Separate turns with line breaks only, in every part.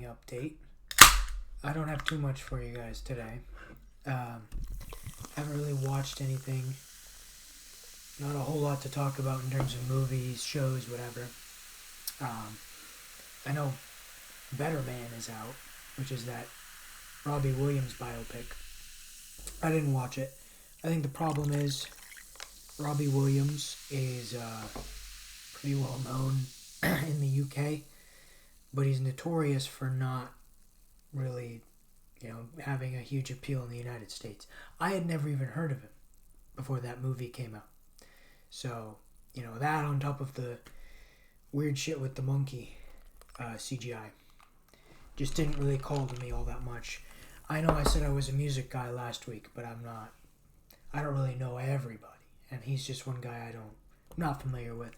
update. I don't have too much for you guys today. Haven't really watched anything. Not a whole lot to talk about in terms of movies, shows, whatever. I know Better Man is out, which is that Robbie Williams biopic. I didn't watch it. I think the problem is Robbie Williams is pretty well known in the UK, but he's notorious for not really, having a huge appeal in the United States. I had never even heard of him before that movie came out. So, that on top of the weird shit with the monkey CGI just didn't really call to me all that much. I know I said I was a music guy last week, but I'm not. I don't really know everybody, and he's just one guy I'm not familiar with.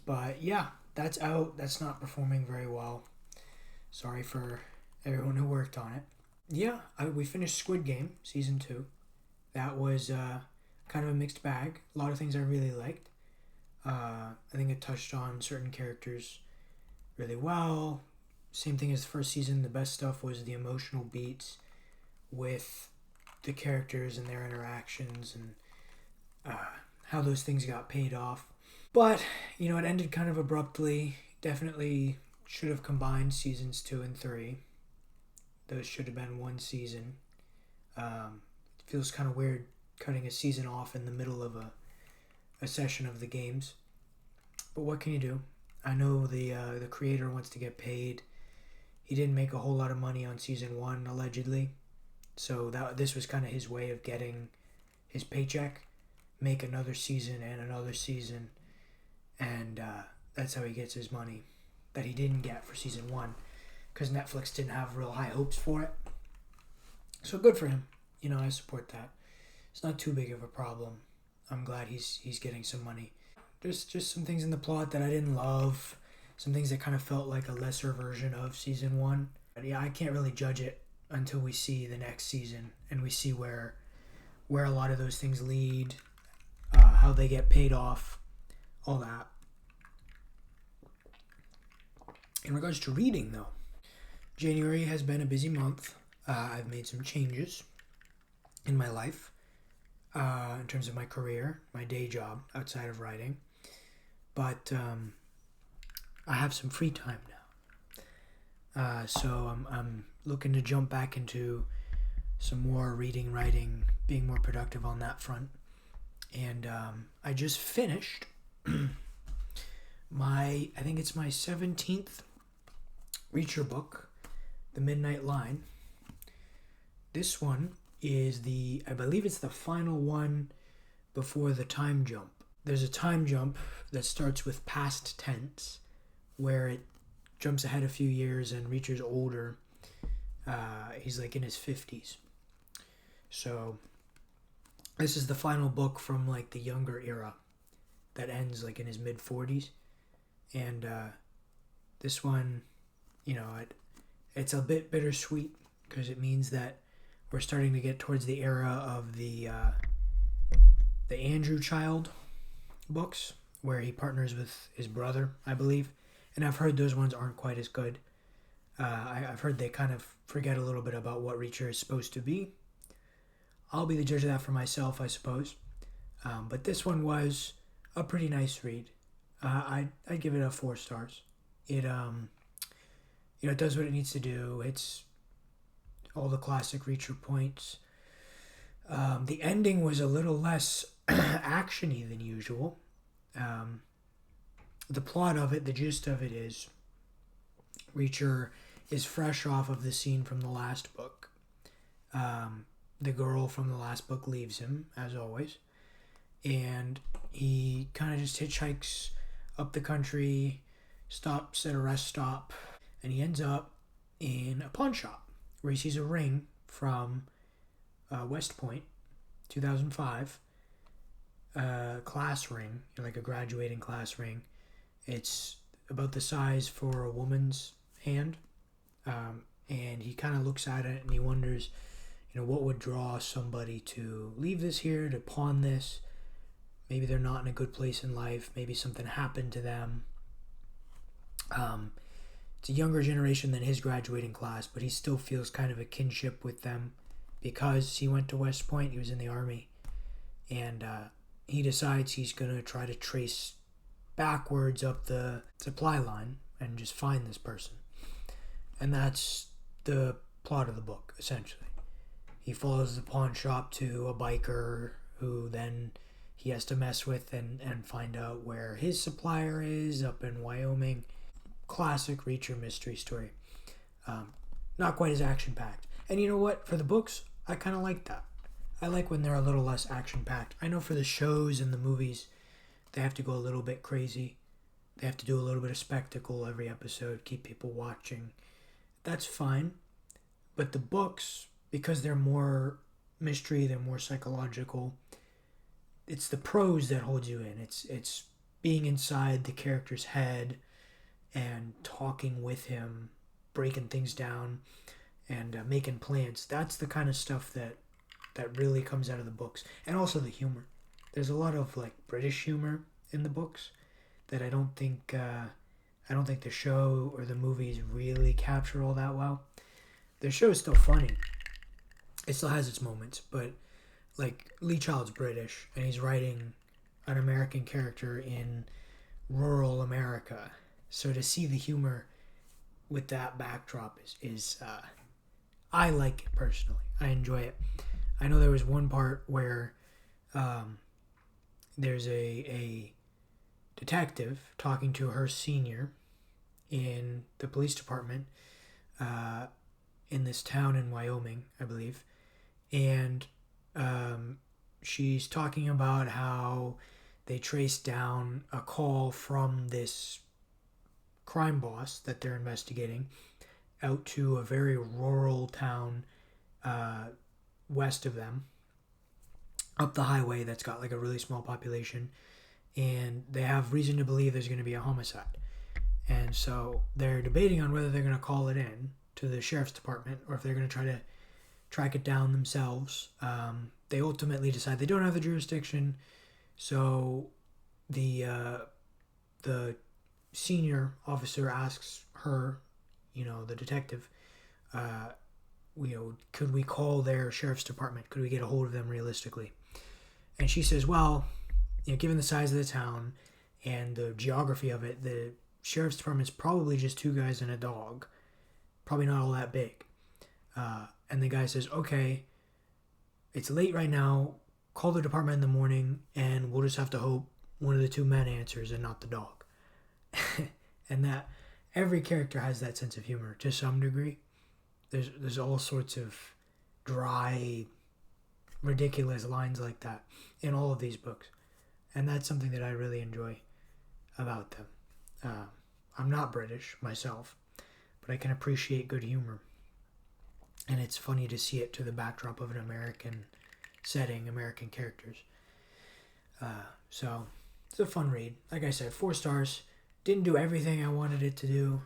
But yeah, that's out. That's not performing very well. Sorry for everyone who worked on it. Yeah, we finished Squid Game season 2. That was kind of a mixed bag. A lot of things I really liked. I think it touched on certain characters really well. Same thing as the first season. The best stuff was the emotional beats with the characters and their interactions and how those things got paid off. But, it ended kind of abruptly. Definitely should have combined seasons 2 and 3. Those should have been one season. It feels kind of weird cutting a season off in the middle of a session of the games. But what can you do? I know the creator wants to get paid. He didn't make a whole lot of money on season 1, allegedly. So this was kind of his way of getting his paycheck. Make another season and another season. And that's how he gets his money that he didn't get for season 1. Because Netflix didn't have real high hopes for it. So good for him. I support that. It's not too big of a problem. I'm glad he's getting some money. Just some things in the plot that I didn't love. Some things that kind of felt like a lesser version of season 1. But yeah, I can't really judge it until we see the next season and we see where a lot of those things lead, how they get paid off, all that. In regards to reading, though, January has been a busy month. I've made some changes in my life in terms of my career, my day job outside of writing. But I have some free time now. So I'm looking to jump back into some more reading, writing, being more productive on that front. And I just finished I think it's my 17th Reacher book, The Midnight Line. This one is I believe it's the final one before the time jump. There's a time jump that starts with past tense, where it jumps ahead a few years and Reacher's older. He's like in his 50s. So this is the final book from like the younger era that ends like in his mid 40s. And this one, it's a bit bittersweet because it means that we're starting to get towards the era of the Andrew Child books, where he partners with his brother, I believe. And I've heard those ones aren't quite as good. I've heard they kind of forget a little bit about what Reacher is supposed to be. I'll be the judge of that for myself, I suppose. But this one was a pretty nice read. I'd give it a 4 stars. It it does what it needs to do. It's all the classic Reacher points. The ending was a little less actiony than usual. The plot of it, the gist of it is Reacher is fresh off of the scene from the last book. The girl from the last book leaves him, as always. And he kind of just hitchhikes up the country, stops at a rest stop, and he ends up in a pawn shop where he sees a ring from West Point, 2005, class ring, like a graduating class ring. It's about the size for a woman's hand, and he kind of looks at it and he wonders, what would draw somebody to leave this here, to pawn this. Maybe they're not in a good place in life. Maybe something happened to them. it's a younger generation than his graduating class, but he still feels kind of a kinship with them because he went to West Point. He was in the Army. And he decides he's going to try to trace backwards up the supply line and just find this person. And that's the plot of the book, essentially. He follows the pawn shop to a biker who then he has to mess with and find out where his supplier is up in Wyoming. Classic Reacher mystery story. Not quite as action-packed. And you know what? For the books, I kind of like that. I like when they're a little less action-packed. I know for the shows and the movies, they have to go a little bit crazy. They have to do a little bit of spectacle every episode, keep people watching. That's fine. But the books, because they're more mystery, they're more psychological, it's the prose that holds you in. It's being inside the character's head and talking with him, breaking things down, and making plans. That's the kind of stuff that really comes out of the books. And also the humor. There's a lot of like British humor in the books that I don't think the show or the movies really capture all that well. The show is still funny. It still has its moments, but like Lee Child's British and he's writing an American character in rural America. So to see the humor with that backdrop is I like it personally. I enjoy it. I know there was one part where there's a detective talking to her senior in the police department in this town in Wyoming, I believe. And she's talking about how they traced down a call from this crime boss that they're investigating out to a very rural town west of them, up the highway that's got like a really small population, and they have reason to believe there's going to be a homicide. And so they're debating on whether they're going to call it in to the sheriff's department or if they're going to try to track it down themselves. They ultimately decide they don't have the jurisdiction, so the senior officer asks her, the detective, could we call their sheriff's department? Could we get a hold of them realistically? And she says, well, given the size of the town and the geography of it, the sheriff's department's probably just 2 guys and a dog. Probably not all that big. And the guy says, okay, it's late right now. Call the department in the morning and we'll just have to hope one of the 2 men answers and not the dog. And that every character has that sense of humor to some degree. There's all sorts of dry, ridiculous lines like that in all of these books. And that's something that I really enjoy about them. I'm not British myself, but I can appreciate good humor. And it's funny to see it to the backdrop of an American setting, American characters. So it's a fun read. Like I said, 4 stars. Didn't do everything I wanted it to do.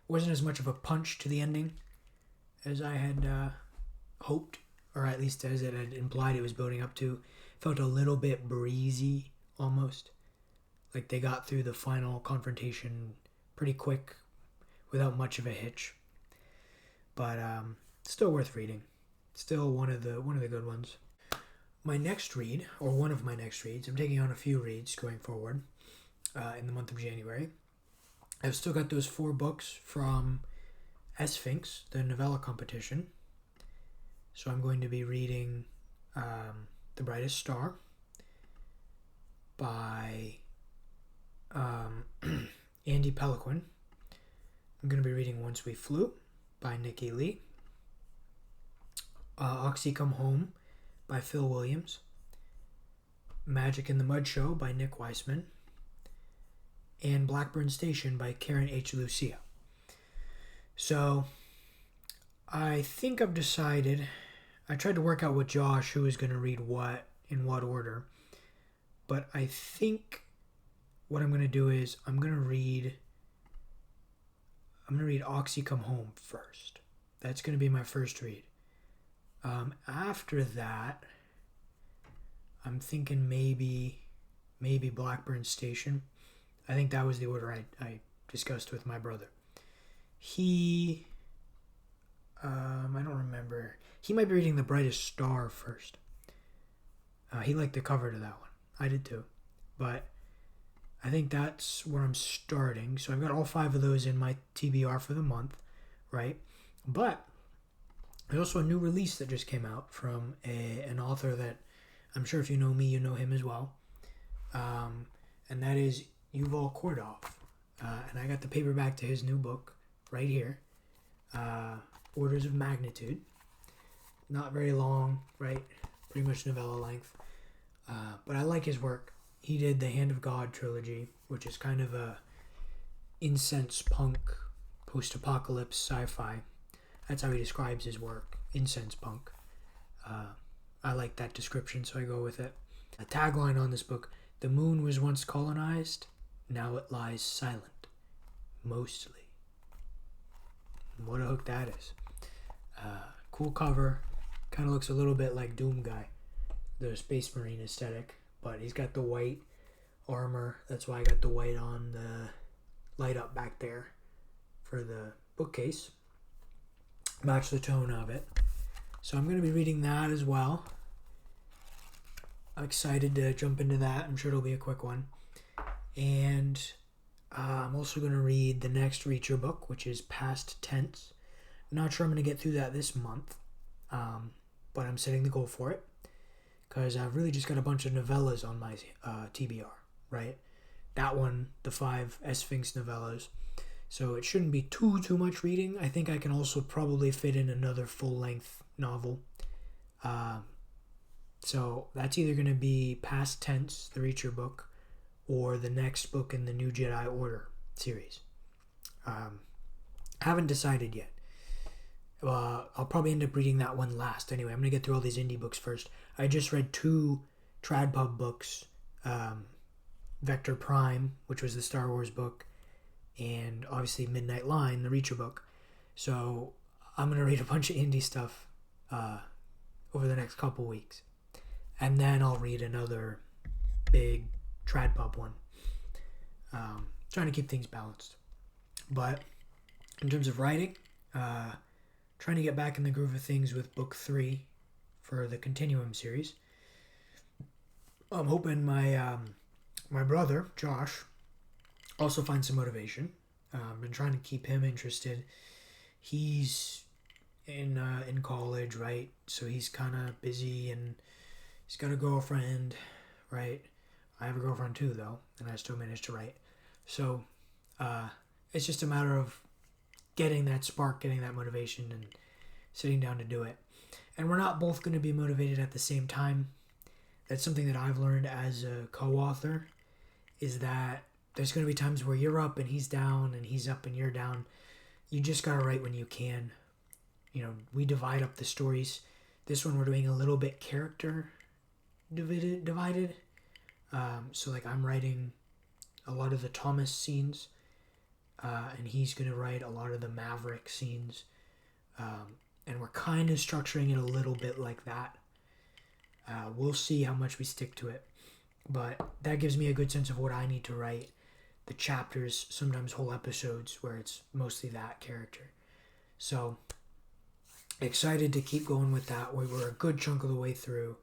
Wasn't as much of a punch to the ending as I had hoped, or at least as it had implied it was building up to. Felt a little bit breezy, almost. Like they got through the final confrontation pretty quick, without much of a hitch. But still worth reading. Still one of the good ones. My next read, or one of my next reads, I'm taking on a few reads going forward in the month of January. I've still got those 4 books from Sphinx, the novella competition. So I'm going to be reading The Brightest Star by Andy Peliquin. I'm going to be reading Once We Flew by Nikki Lee. Oxy Come Home by Phil Williams. Magic in the Mud Show by Nick Weissman. And Blackburn Station by Karen H. Lucia. So, I think I've decided, I tried to work out with Josh who was going to read what, in what order, but I think what I'm going to do is, I'm going to read Oxy Come Home first. That's going to be my first read. After that, I'm thinking maybe Blackburn Station. I think that was the order I discussed with my brother. he, I don't remember. He might be reading The Brightest Star first. He liked the cover to that one. I did too. But I think that's where I'm starting. So I've got all 5 of those in my TBR for the month, right? But there's also a new release that just came out from an author that I'm sure if you know me, you know him as well. And that is Yuval Kordov. And I got the paperback to his new book right here. Orders of Magnitude. Not very long, right? Pretty much novella length. But I like his work. He did the Hand of God trilogy, which is kind of a incense punk, post-apocalypse sci-fi. That's how he describes his work, incense punk. I like that description, so I go with it. A tagline on this book: "The moon was once colonized, now it lies silent, mostly." What a hook that is. Cool cover. Kind of looks a little bit like Doom Guy, the Space Marine aesthetic, but he's got the white armor. That's why I got the white on the light up back there for the bookcase. Match the tone of it. So I'm going to be reading that as well. I'm excited to jump into that. I'm sure it'll be a quick one. And I'm also going to read the next Reacher book, which is Past Tense. Not sure I'm going to get through that this month, but I'm setting the goal for it because I've really just got a bunch of novellas on my TBR, right? That one, the 5 Sphinx novellas. So it shouldn't be too much reading. I think I can also probably fit in another full-length novel. So that's either going to be Past Tense, the Reacher book, or the next book in the New Jedi Order series. Haven't decided yet. I'll probably end up reading that one last. Anyway, I'm going to get through all these indie books first. I just read 2 TradPub books. Vector Prime, which was the Star Wars book, and obviously Midnight Line, the Reacher book. So I'm going to read a bunch of indie stuff over the next couple weeks. And then I'll read another big TradPub one. Trying to keep things balanced. But in terms of writing, trying to get back in the groove of things with book 3 for the Continuum series. I'm hoping my brother, Josh, also finds some motivation. I've been trying to keep him interested. He's in college, right? So he's kind of busy and he's got a girlfriend, right? I have a girlfriend too, though, and I still manage to write. So it's just a matter of getting that spark, getting that motivation, and sitting down to do it. And we're not both going to be motivated at the same time. That's something that I've learned as a co-author, is that there's going to be times where you're up and he's down, and he's up and you're down. You just got to write when you can. You know, we divide up the stories. This one we're doing a little bit character divided. So like I'm writing a lot of the Thomas scenes, and he's going to write a lot of the Maverick scenes. And we're kind of structuring it a little bit like that. We'll see how much we stick to it. But that gives me a good sense of what I need to write. The chapters, sometimes whole episodes, where it's mostly that character. So, excited to keep going with that. We're a good chunk of the way through,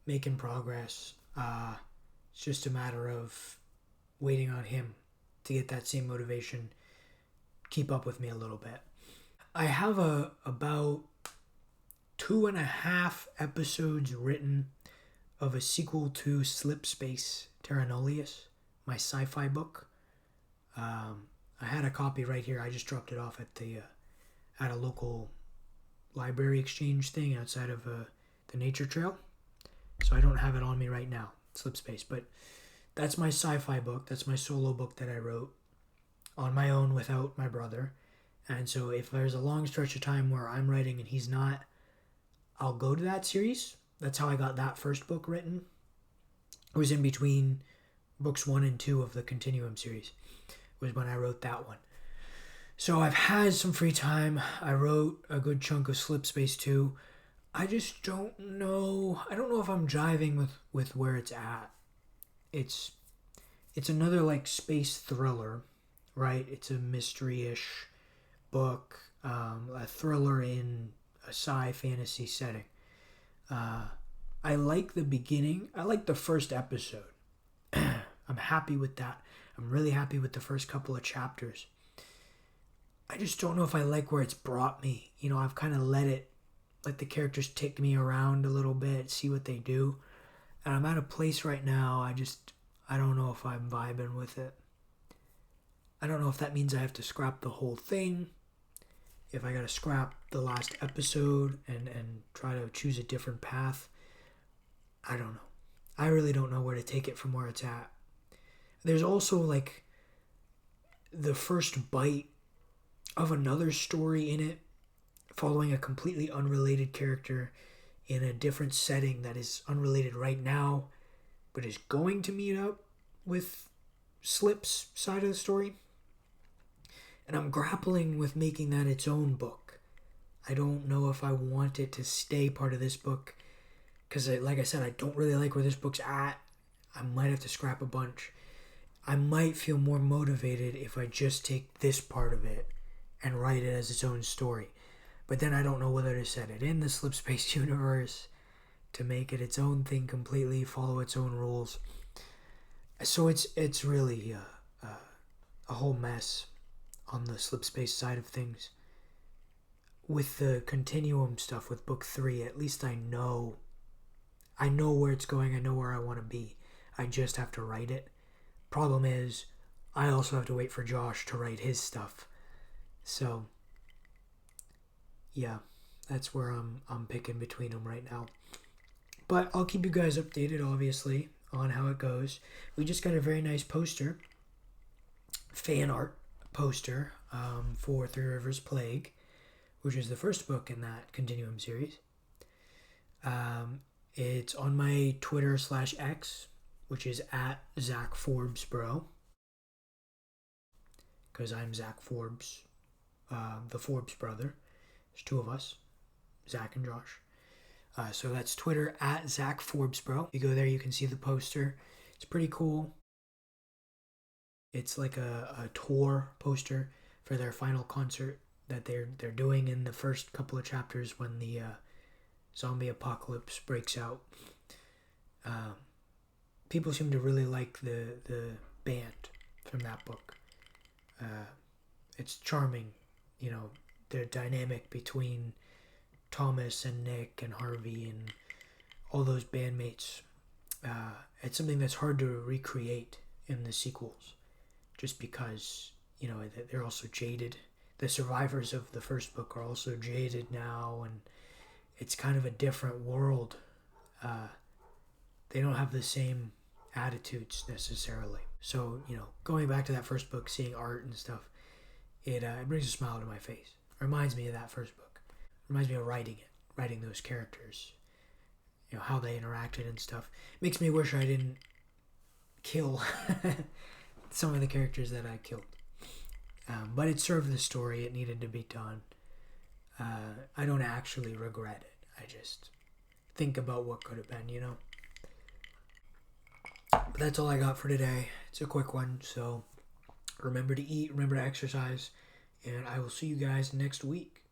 making progress. It's just a matter of waiting on him to get that same motivation, keep up with me a little bit. I have about 2.5 episodes written of a sequel to Slip Space Terra Nullius, my sci-fi book. I had a copy right here. I just dropped it off at a local library exchange thing outside of the nature trail. So I don't have it on me right now, Slip Space. But that's my sci-fi book. That's my solo book that I wrote on my own without my brother. And so if there's a long stretch of time where I'm writing and he's not, I'll go to that series. That's how I got that first book written. It was in between books 1 and 2 of the Continuum series, was when I wrote that one. So I've had some free time. I wrote a good chunk of Slip Space 2. I just don't know. I don't know if I'm jiving with where it's at. It's another like space thriller, right? It's a mystery-ish book, a thriller in a sci fantasy setting. I like the beginning. I like the first episode. I'm happy with that. I'm really happy with the first couple of chapters. I just don't know if I like where it's brought me. I've kind of let the characters take me around a little bit, see what they do. And I'm at a place right now, I don't know if I'm vibing with it. I don't know if that means I have to scrap the whole thing, if I gotta scrap the last episode and try to choose a different path. I don't know. I really don't know where to take it from where it's at. There's also like the first bite of another story in it, following a completely unrelated character in a different setting that is unrelated right now, but is going to meet up with Slip's side of the story. And I'm grappling with making that its own book. I don't know if I want it to stay part of this book, because like I said, I don't really like where this book's at. I might have to scrap a bunch. I might feel more motivated if I just take this part of it and write it as its own story. But then I don't know whether to set it in the Slip Space universe, to make it its own thing completely, follow its own rules. So it's really a whole mess on the Slip Space side of things. With the Continuum stuff with book 3, at least I know where it's going. I know where I want to be. I just have to write it. Problem is, I also have to wait for Josh to write his stuff. So, yeah, that's where I'm picking between them right now. But I'll keep you guys updated, obviously, on how it goes. We just got a very nice poster, fan art poster, for Three Rivers Plague, which is the first book in that Continuum series. It's on my Twitter/X, which is at Zach Forbes Bro, because I'm Zach Forbes, the Forbes brother. There's two of us, Zach and Josh. So that's Twitter at Zach Forbes Bro. You go there, you can see the poster. It's pretty cool. It's like a tour poster for their final concert that they're doing in the first couple of chapters when the zombie apocalypse breaks out. People seem to really like the band from that book. It's charming, the dynamic between Thomas and Nick and Harvey and all those bandmates. It's something that's hard to recreate in the sequels, just because they're also jaded. The survivors of the first book are also jaded now, and it's kind of a different world. They don't have the same attitudes necessarily. So, going back to that first book, seeing art and stuff, it brings a smile to my face. It reminds me of that first book. It reminds me of writing those characters, how they interacted and stuff. It makes me wish I didn't kill some of the characters that I killed. But it served the story. It needed to be done. I don't actually regret it. I just think about what could have been, But that's all I got for today. It's a quick one, so remember to eat, remember to exercise, and I will see you guys next week.